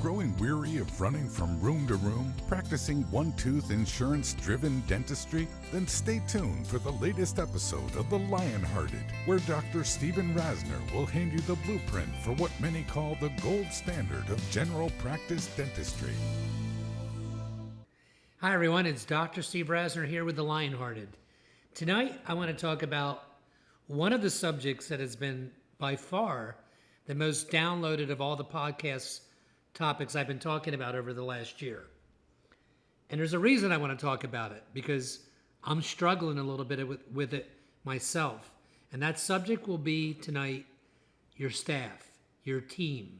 growing weary of running from room to room, practicing one-tooth insurance-driven dentistry? Then stay tuned for the latest episode of The Lionhearted, where Dr. Stephen Rasner will hand you the blueprint for what many call the gold standard of general practice dentistry. Hi everyone, it's Dr. Steve Rasner here with The Lionhearted. Tonight I want to talk about one of the subjects that has been by far the most downloaded of all the podcast topics I've been talking about over the last year. And there's a reason I want to talk about it, because I'm struggling a little bit with it myself. And that subject will be tonight your staff, your team.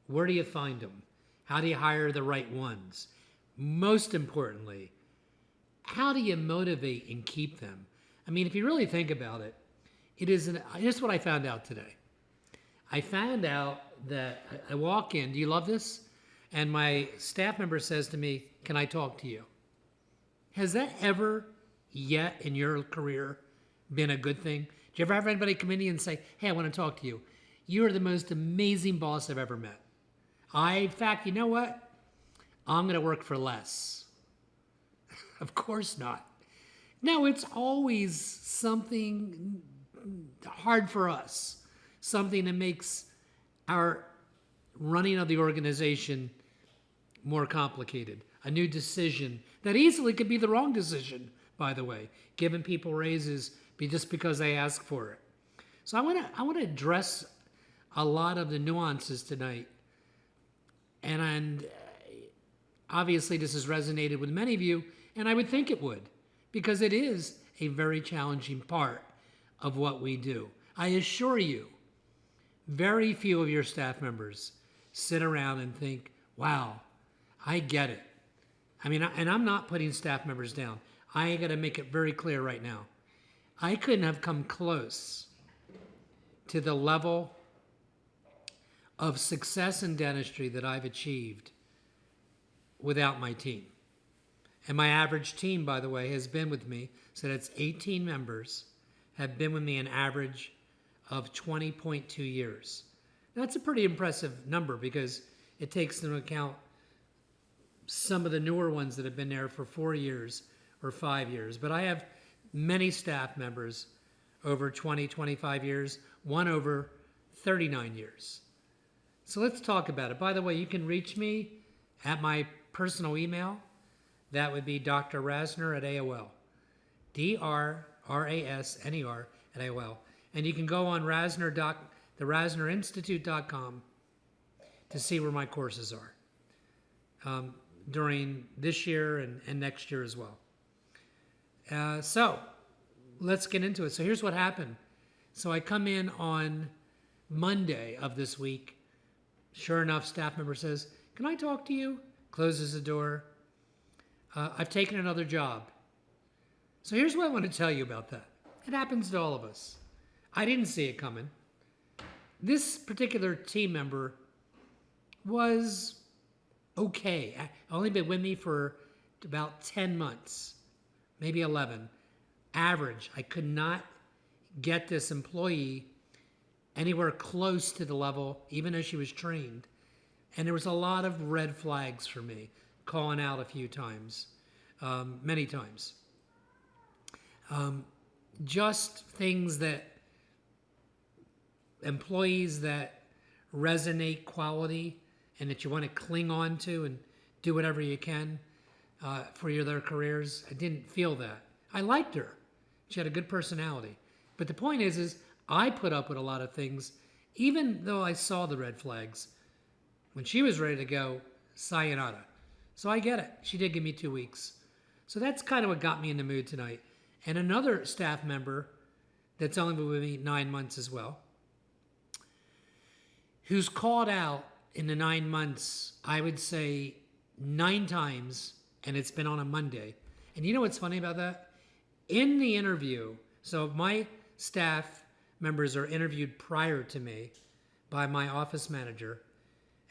Where do you find them? How do you hire the right ones? Most importantly, how do you motivate and keep them? I mean, if you really think about it, here's what I found out today. I found out that I walk in, do you love this? And my staff member says to me, can I talk to you? Has that ever yet in your career been a good thing? Do you ever have anybody come in and say, hey, I want to talk to you? You are the most amazing boss I've ever met. In fact, you know what? I'm going to work for less. Of course not. No, it's always something hard for us, something that makes our running of the organization more complicated. A new decision that easily could be the wrong decision, by the way, giving people raises just because they ask for it. So I want to address a lot of the nuances tonight, and obviously this has resonated with many of you, and I would think it would, because it is a very challenging part of what we do. I assure you, very few of your staff members sit around and think, wow, I get it. I mean, and I'm not putting staff members down. I got to make it very clear right now. I couldn't have come close to the level of success in dentistry that I've achieved without my team. And my average team, by the way, has been with me, so that's 18 members, have been with me an average of 20.2 years. That's a pretty impressive number because it takes into account some of the newer ones that have been there for 4 years or 5 years. But I have many staff members over 20, 25 years, one over 39 years. So let's talk about it. By the way, you can reach me at my personal email. That would be drrasner at AOL. DRRASNER at AOL. And you can go on the RasnerInstitute.com to see where my courses are during this year and next year as well. So let's get into it. So here's what happened. So I come in on Monday of this week. Sure enough, staff member says, can I talk to you? Closes the door. I've taken another job. So here's what I want to tell you about that. It happens to all of us. I didn't see it coming. This particular team member was okay. Only been with me for about 10 months, maybe 11. Average. I could not get this employee anywhere close to the level, even though she was trained. And there was a lot of red flags for me, calling out a few times, many times. Just things that employees that resonate quality and that you want to cling on to and do whatever you can for their careers. I didn't feel that. I liked her. She had a good personality. But the point is I put up with a lot of things, even though I saw the red flags. When she was ready to go, sayonara. So I get it. She did give me 2 weeks. So that's kind of what got me in the mood tonight. And another staff member that's only been with me 9 months as well, who's called out in the 9 months, I would say 9 times, and it's been on a Monday. And you know what's funny about that? In the interview, so my staff members are interviewed prior to me by my office manager,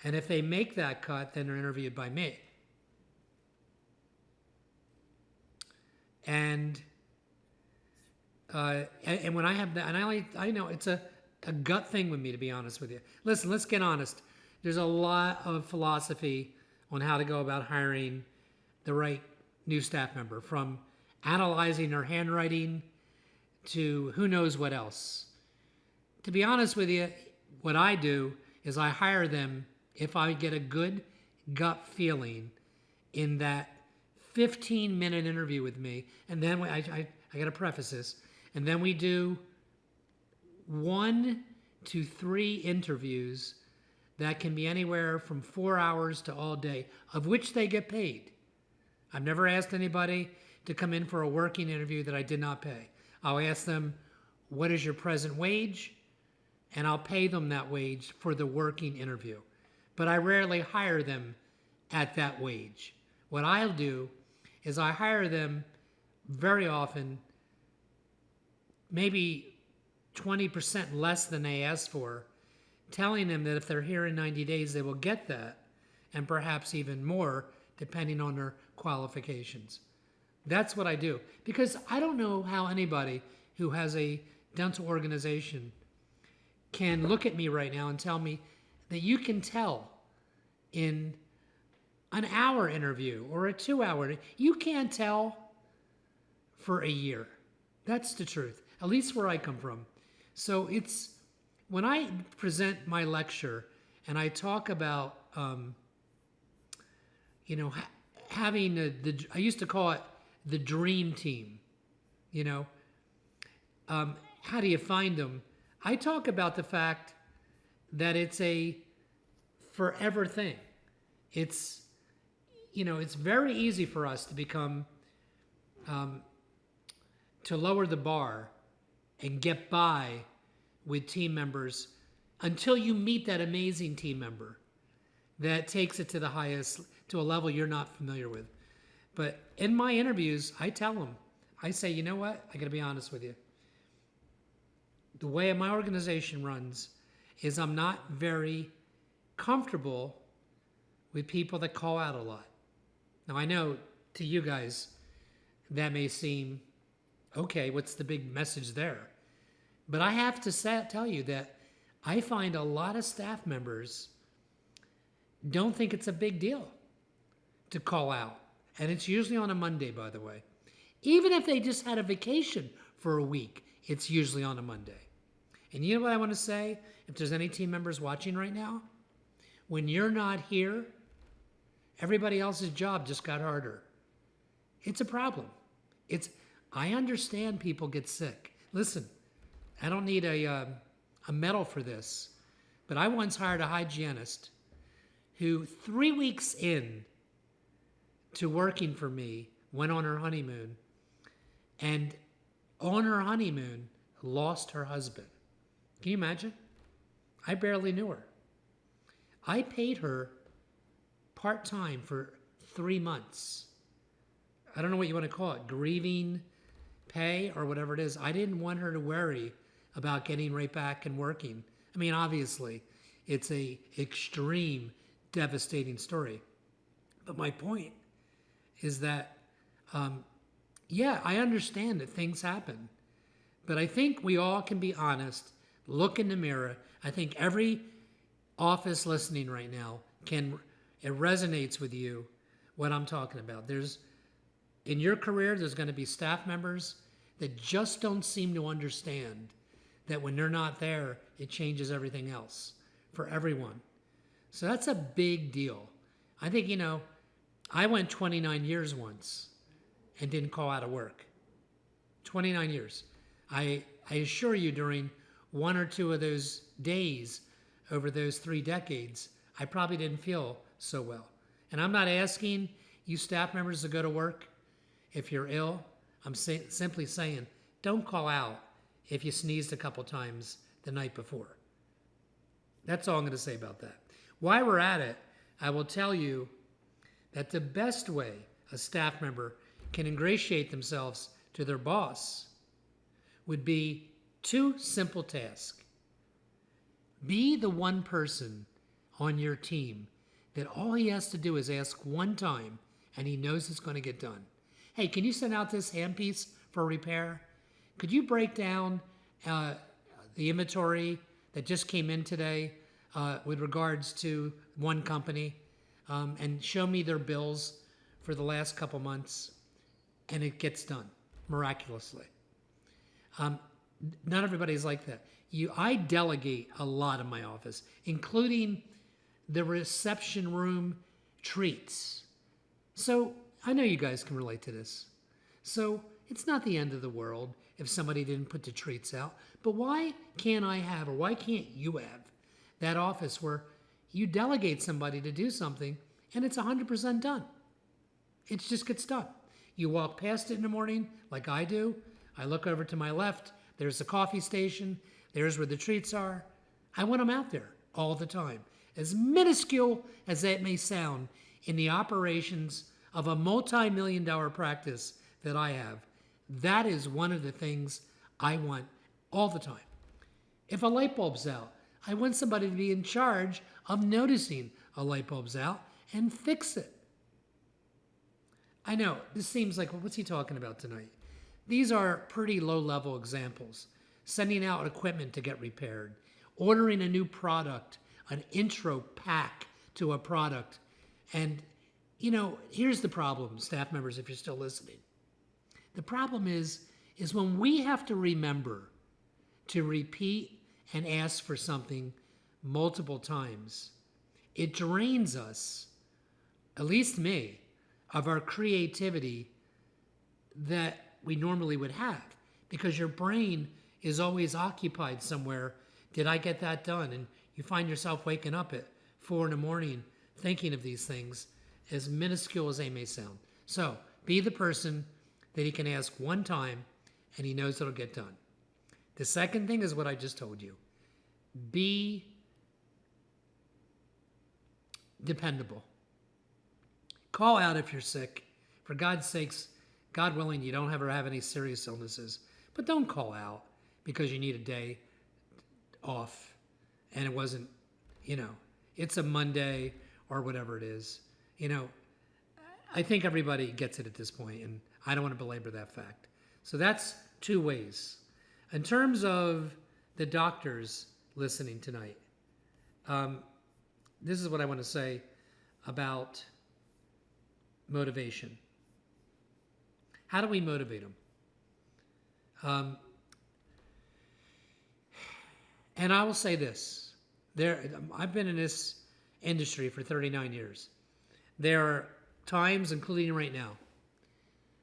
and if they make that cut, then they're interviewed by me. And when I have that, and I know it's a gut thing with me, to be honest with you. Listen, let's get honest. there's a lot of philosophy on how to go about hiring the right new staff member, from analyzing their handwriting to who knows what else. To be honest with you, what I do is I hire them if I get a good gut feeling in that 15-minute interview with me. And then I got to preface this. And then we do 1 to 3 interviews that can be anywhere from 4 hours to all day, of which they get paid. I've never asked anybody to come in for a working interview that I did not pay. I'll ask them, what is your present wage? And I'll pay them that wage for the working interview. But I rarely hire them at that wage. What I'll do is I hire them very often, maybe 20% less than they asked for, telling them that if they're here in 90 days, they will get that, and perhaps even more, depending on their qualifications. That's what I do. Because I don't know how anybody who has a dental organization can look at me right now and tell me that you can tell in an hour interview or a 2-hour, you can't tell for a year. That's the truth, at least where I come from. So it's, when I present my lecture and I talk about, having I used to call it the dream team, how do you find them? I talk about the fact that it's a forever thing. It's very easy for us to become, to lower the bar and get by with team members until you meet that amazing team member that takes it to the highest, to a level you're not familiar with. But in my interviews, I tell them, I say, you know what? I got to be honest with you. The way my organization runs is I'm not very comfortable with people that call out a lot. Now, I know to you guys that may seem, okay, what's the big message there? But I have to tell you that I find a lot of staff members don't think it's a big deal to call out. And it's usually on a Monday, by the way. Even if they just had a vacation for a week, it's usually on a Monday. And you know what I want to say? If there's any team members watching right now, when you're not here, everybody else's job just got harder. It's a problem. I understand people get sick. Listen, I don't need a medal for this, but I once hired a hygienist who 3 weeks in to working for me went on her honeymoon, and on her honeymoon lost her husband. Can you imagine? I barely knew her. I paid her part-time for 3 months. I don't know what you want to call it, grieving pay or whatever it is. I didn't want her to worry about getting right back and working. I mean, obviously, it's a extreme, devastating story. But my point is that, I understand that things happen. But I think we all can be honest, look in the mirror. I think every office listening right now it resonates with you, what I'm talking about. In your career, there's going to be staff members that just don't seem to understand that when they're not there, it changes everything else for everyone. So that's a big deal. I think, I went 29 years once and didn't call out of work. 29 years. I assure you, during 1 or 2 of those days over those 3 decades, I probably didn't feel so well. And I'm not asking you staff members to go to work if you're ill. I'm simply saying, don't call out if you sneezed a couple times the night before. That's all I'm going to say about that. While we're at it, I will tell you that the best way a staff member can ingratiate themselves to their boss would be 2 simple tasks. Be the one person on your team that all he has to do is ask one time and he knows it's going to get done. Hey, can you send out this handpiece for repair? Could you break down the inventory that just came in today with regards to one company and show me their bills for the last couple months, and it gets done miraculously. Not everybody's like that. I delegate a lot in my office, including the reception room treats. So I know you guys can relate to this. So it's not the end of the world if somebody didn't put the treats out. But why can't I have, or why can't you have, that office where you delegate somebody to do something and it's 100% done? It just gets done. You walk past it in the morning like I do. I look over to my left. There's the coffee station. There's where the treats are. I want them out there all the time. As minuscule as that may sound in the operations of a multi-million-dollar practice that I have, that is one of the things I want all the time. If a light bulb's out, I want somebody to be in charge of noticing a light bulb's out and fix it. I know, this seems like, well, what's he talking about tonight? These are pretty low-level examples. Sending out equipment to get repaired, ordering a new product, an intro pack to a product. And, here's the problem, staff members, if you're still listening. The problem is when we have to remember to repeat and ask for something multiple times, it drains us, at least me, of our creativity that we normally would have, because your brain is always occupied somewhere. Did I get that done? And you find yourself waking up at 4 a.m. thinking of these things, as minuscule as they may sound. So be the person that he can ask one time and he knows it'll get done. The second thing is what I just told you. Be dependable. Call out if you're sick. For God's sakes, God willing, you don't ever have any serious illnesses. But don't call out because you need a day off and it wasn't, it's a Monday or whatever it is. I think everybody gets it at this point, and I don't want to belabor that fact. So that's 2 ways. In terms of the doctors listening tonight, this is what I want to say about motivation. How do we motivate them? And I will say this. I've been in this industry for 39 years. There are times, including right now,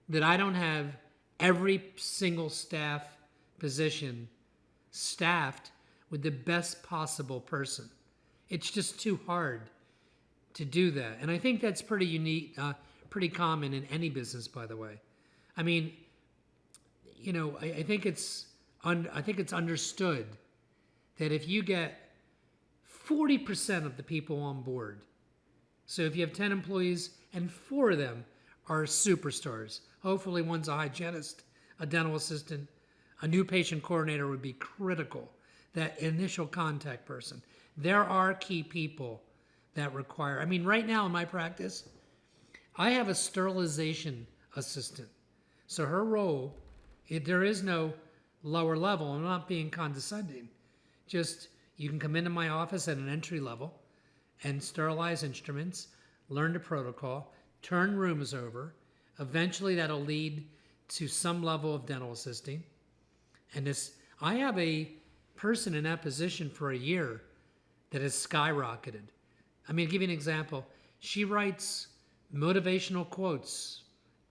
that I don't have every single staff position staffed with the best possible person. It's just too hard to do that. And I think that's pretty unique, pretty common in any business, by the way. I mean, I think it's understood that if you get 40% of the people on board, so if you have 10 employees and 4 of them are superstars, hopefully one's a hygienist, a dental assistant, a new patient coordinator would be critical, that initial contact person. There are key people that require, right now in my practice, I have a sterilization assistant. So her role, there is no lower level. I'm not being condescending. Just, you can come into my office at an entry level and sterilize instruments, learn the protocol, turn rooms over. Eventually that'll lead to some level of dental assisting. And I have a person in that position for a year that has skyrocketed. To give you an example, she writes motivational quotes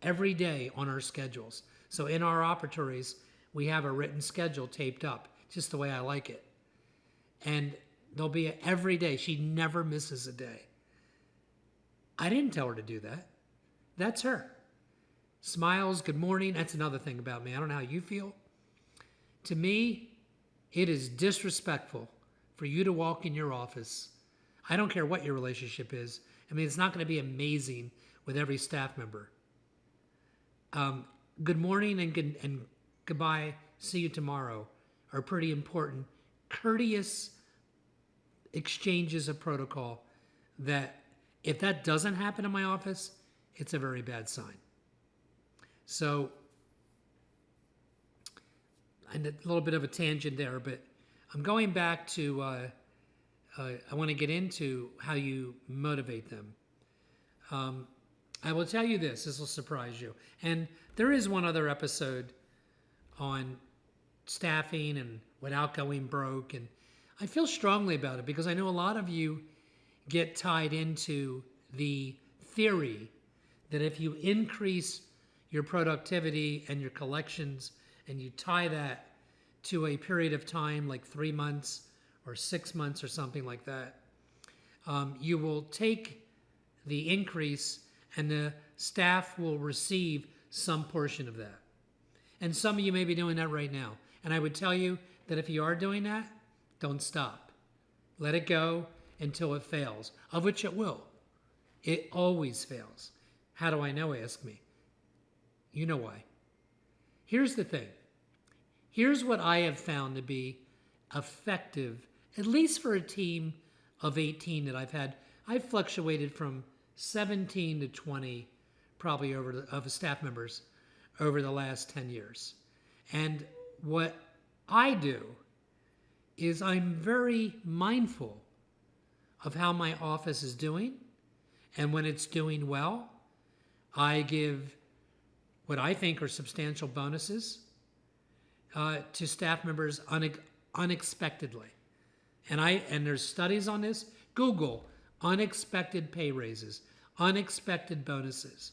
every day on our schedules. So in our operatories, we have a written schedule taped up, just the way I like it. And there'll be every day. She never misses a day. I didn't tell her to do that. That's her. Smiles, good morning. That's another thing about me. I don't know how you feel. To me, it is disrespectful for you to walk in your office. I don't care what your relationship is. It's not going to be amazing with every staff member. Good morning and goodbye, see you tomorrow are pretty important, courteous exchanges of protocol that if that doesn't happen in my office, it's a very bad sign. So, and a little bit of a tangent there, but I'm going back to I want to get into how you motivate them. I will tell you this. This will surprise you. And there is one other episode on staffing and without going broke. And I feel strongly about it because I know a lot of you get tied into the theory that if you increase your productivity and your collections and you tie that to a period of time like 3 months or 6 months or something like that, you will take the increase and the staff will receive some portion of that. And some of you may be doing that right now. And I would tell you that if you are doing that, don't stop. Let it go until it fails, of which it will. It always fails. How do I know? Ask me. You know why. Here's the thing. Here's what I have found to be effective, at least for a team of 18 that I've had. I've fluctuated from 17 to 20 probably of staff members over the last 10 years. And what I do is I'm very mindful of how my office is doing. And when it's doing well, I give what I think are substantial bonuses to staff members unexpectedly. And there's studies on this. Google unexpected pay raises, unexpected bonuses.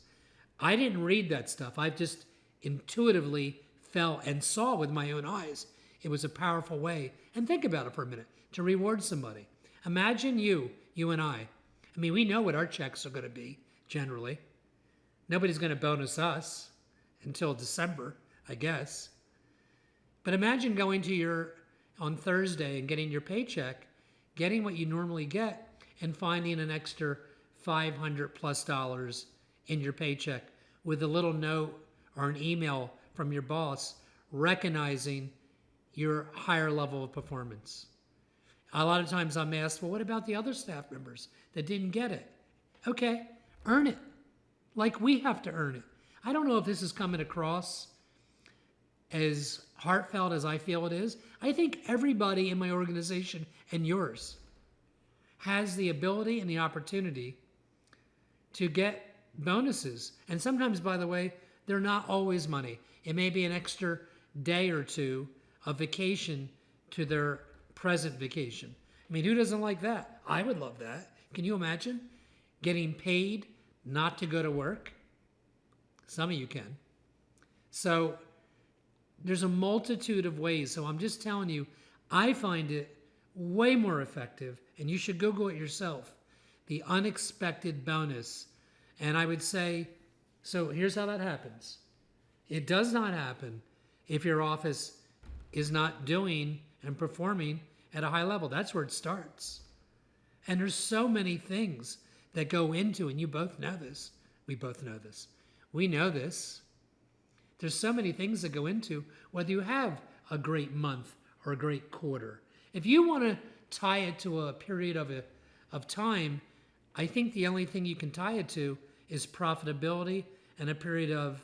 I didn't read that stuff. I've just intuitively felt and saw with my own eyes. It was a powerful way. And think about it for a minute, to reward somebody. Imagine you and I. I mean, we know what our checks are going to be, generally. Nobody's going to bonus us until December, I guess. But imagine going to on Thursday and getting your paycheck, getting what you normally get, and finding an extra $500+ in your paycheck with a little note or an email from your boss recognizing your higher level of performance. A lot of times I'm asked, well, what about the other staff members that didn't get it? Okay, earn it. Like we have to earn it. I don't know if this is coming across as heartfelt as I feel it is. I think everybody in my organization and yours has the ability and the opportunity to get bonuses. And sometimes, by the way, they're not always money. It may be an extra day or two of vacation to their present vacation. I mean, who doesn't like that? I would love that. Can you imagine getting paid not to go to work? Some of you can. So there's a multitude of ways. So I'm just telling you, I find it way more effective, and you should Google it yourself, the unexpected bonus. And I would say, so here's how that happens. It does not happen if your office is not doing and performing at a high level. That's where it starts. And there's so many things that go into, and you both know this. We both know this. We know this. There's so many things that go into whether you have a great month or a great quarter. If you want to tie it to a period of time, I think the only thing you can tie it to is profitability and a period of,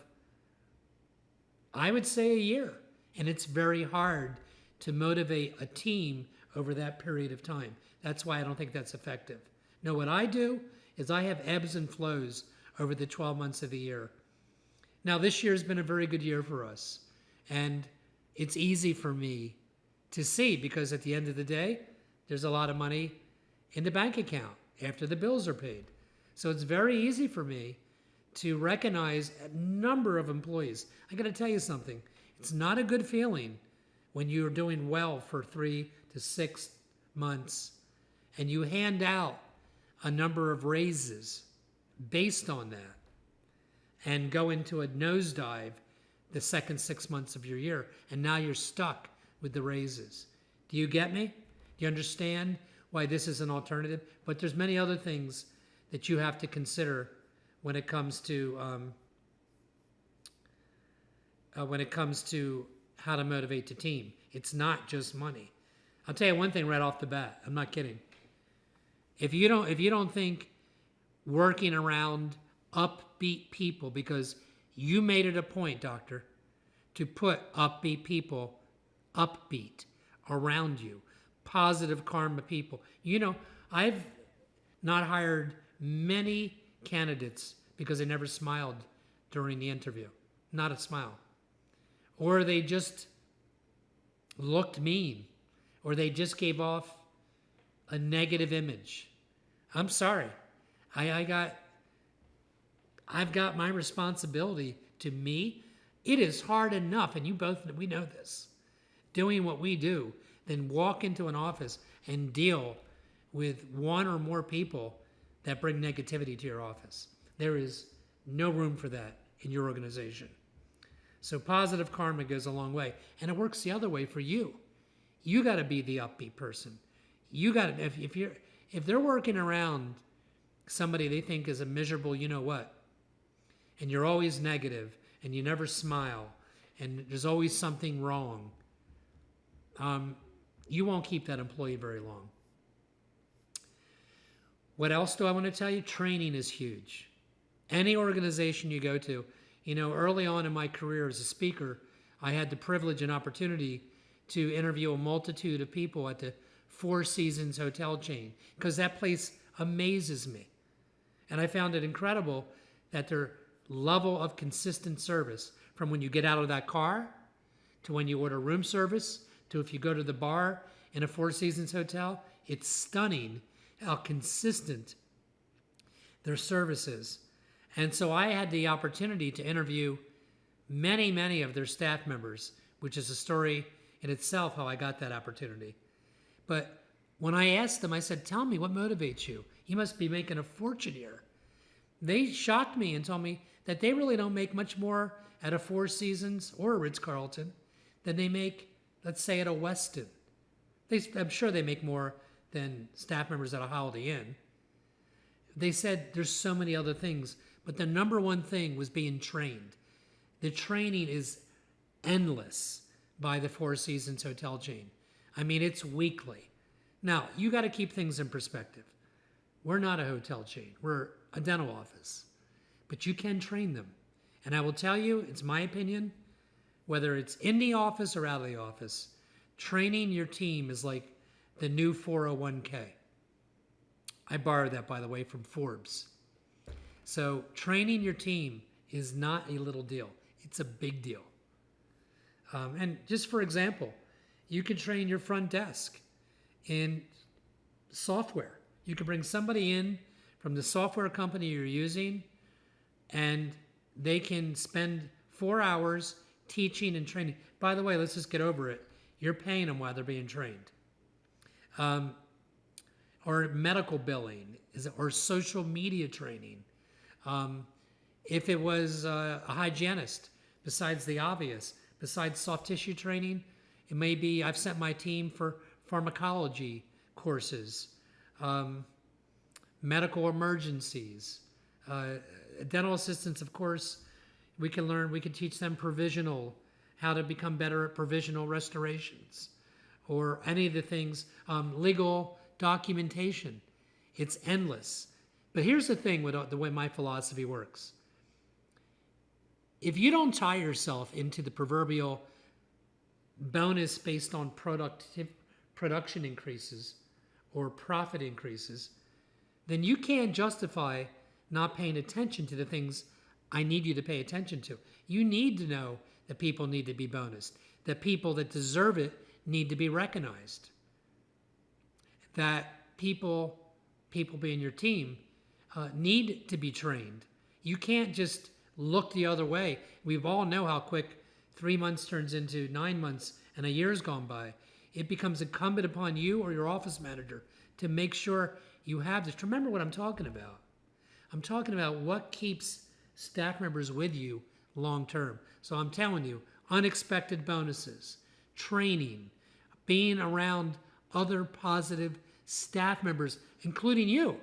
I would say, a year. And it's very hard to motivate a team over that period of time. That's why I don't think that's effective. No, what I do is I have ebbs and flows over the 12 months of the year. Now, this year has been a very good year for us. And it's easy for me to see because at the end of the day, there's a lot of money in the bank account after the bills are paid. So it's very easy for me to recognize a number of employees. I got to tell you something. It's not a good feeling when you're doing well for 3 to 6 months and you hand out a number of raises based on that and go into a nosedive the second 6 months of your year, and now you're stuck with the raises. Do you get me? Do you understand why this is an alternative? But there's many other things that you have to consider when it comes to how to motivate the team. It's not just money. I'll tell you one thing right off the bat. I'm not kidding. If you don't think working around upbeat people, because you made it a point, doctor, to put upbeat people upbeat around you, positive karma people. I've not hired many candidates because they never smiled during the interview. Not a smile. Or they just looked mean. Or they just gave off a negative image. I'm sorry. I've got my responsibility to me. It is hard enough, and we know this, doing what we do, then walk into an office and deal with one or more people that bring negativity to your office. There is no room for that in your organization. So positive karma goes a long way, and it works the other way for you. You got to be the upbeat person. You got to, if they're working around somebody they think is a miserable, you know what, and you're always negative, and you never smile, and there's always something wrong, you won't keep that employee very long. What else do I want to tell you? Training is huge. Any organization you go to, early on in my career as a speaker, I had the privilege and opportunity to interview a multitude of people at the Four Seasons hotel chain, because that place amazes me. And I found it incredible that their level of consistent service, from when you get out of that car, to when you order room service, to if you go to the bar in a Four Seasons hotel, it's stunning how consistent their service is. And so I had the opportunity to interview many, many of their staff members, which is a story in itself how I got that opportunity. But when I asked them, I said, tell me, what motivates you? You must be making a fortune here. They shocked me and told me that they really don't make much more at a Four Seasons or a Ritz-Carlton than they make, let's say, at a Westin. I'm sure they make more than staff members at a Holiday Inn. They said there's so many other things, but the number one thing was being trained. The training is endless by the Four Seasons hotel chain. I mean, it's weekly. Now, you got to keep things in perspective. We're not a hotel chain. We're a dental office. But you can train them. And I will tell you, it's my opinion, whether it's in the office or out of the office, training your team is like the new 401k. I borrowed that, by the way, from Forbes. So training your team is not a little deal. It's a big deal. And just for example, you can train your front desk in software. You can bring somebody in from the software company you're using, and they can spend 4 hours teaching and training. By the way, let's just get over it. You're paying them while they're being trained. Or medical billing, or social media training. If it was a hygienist, besides the obvious, besides soft tissue training, it may be I've sent my team for pharmacology courses, medical emergencies, dental assistants, of course. We can teach them how to become better at provisional restorations, or any of the things, legal documentation. It's endless. But here's the thing with the way my philosophy works. If you don't tie yourself into the proverbial bonus based on production increases or profit increases, then you can't justify not paying attention to the things I need you to pay attention to. You need to know that people need to be bonused, that people that deserve it need to be recognized, that people being your team need to be trained. You can't just look the other way. We all know how quick 3 months turns into 9 months and a year's gone by. It becomes incumbent upon you or your office manager to make sure you have this. Remember what I'm talking about. I'm talking about what keeps staff members with you long term. So I'm telling you, unexpected bonuses, training, being around other positive staff members, including you,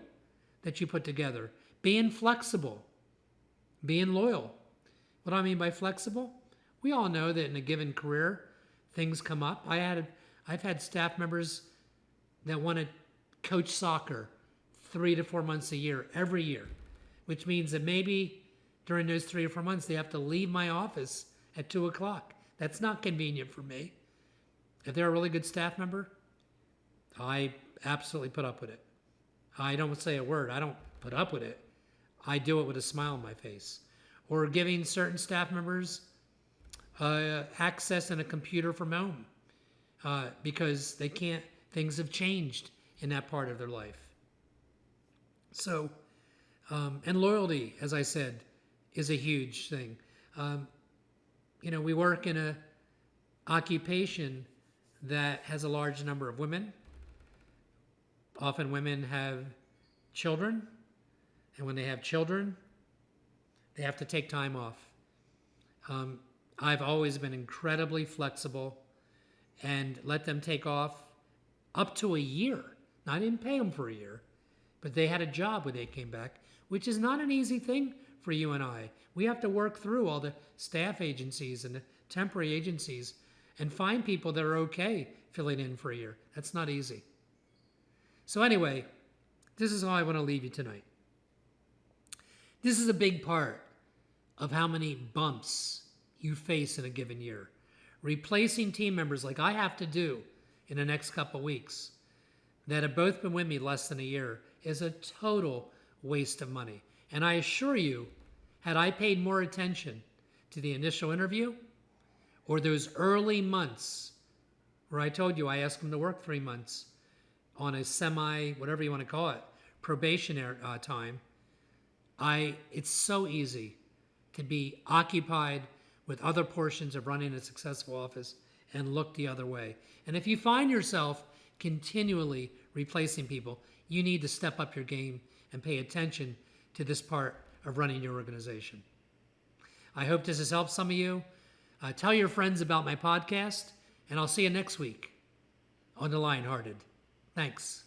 that you put together, being flexible, being loyal. What do I mean by flexible? We all know that in a given career, things come up. I've had staff members that want to coach soccer 3 to 4 months a year, every year, which means that maybe during those 3 or 4 months, they have to leave my office at 2:00. That's not convenient for me. If they're a really good staff member, I absolutely put up with it. I don't say a word. I don't put up with it. I do it with a smile on my face. Or giving certain staff members access in a computer from home because they can't, things have changed in that part of their life. So, and loyalty, as I said, is a huge thing. We work in a occupation that has a large number of women. Often women have children, and when they have children, they have to take time off. I've always been incredibly flexible and let them take off up to a year. Now, I didn't pay them for a year, but they had a job when they came back, which is not an easy thing for you and I. We have to work through all the staff agencies and the temporary agencies and find people that are okay filling in for a year. That's not easy. So anyway, this is how I want to leave you tonight. This is a big part of how many bumps you face in a given year. Replacing team members like I have to do in the next couple weeks that have both been with me less than a year is a total waste of money. And I assure you, had I paid more attention to the initial interview or those early months where I told you I asked them to work 3 months on a whatever you want to call it, probationary time, it's so easy to be occupied with other portions of running a successful office and look the other way. And if you find yourself continually replacing people, you need to step up your game and pay attention to this part of running your organization. I hope this has helped some of you. Tell your friends about my podcast, and I'll see you next week on The Lionhearted. Thanks.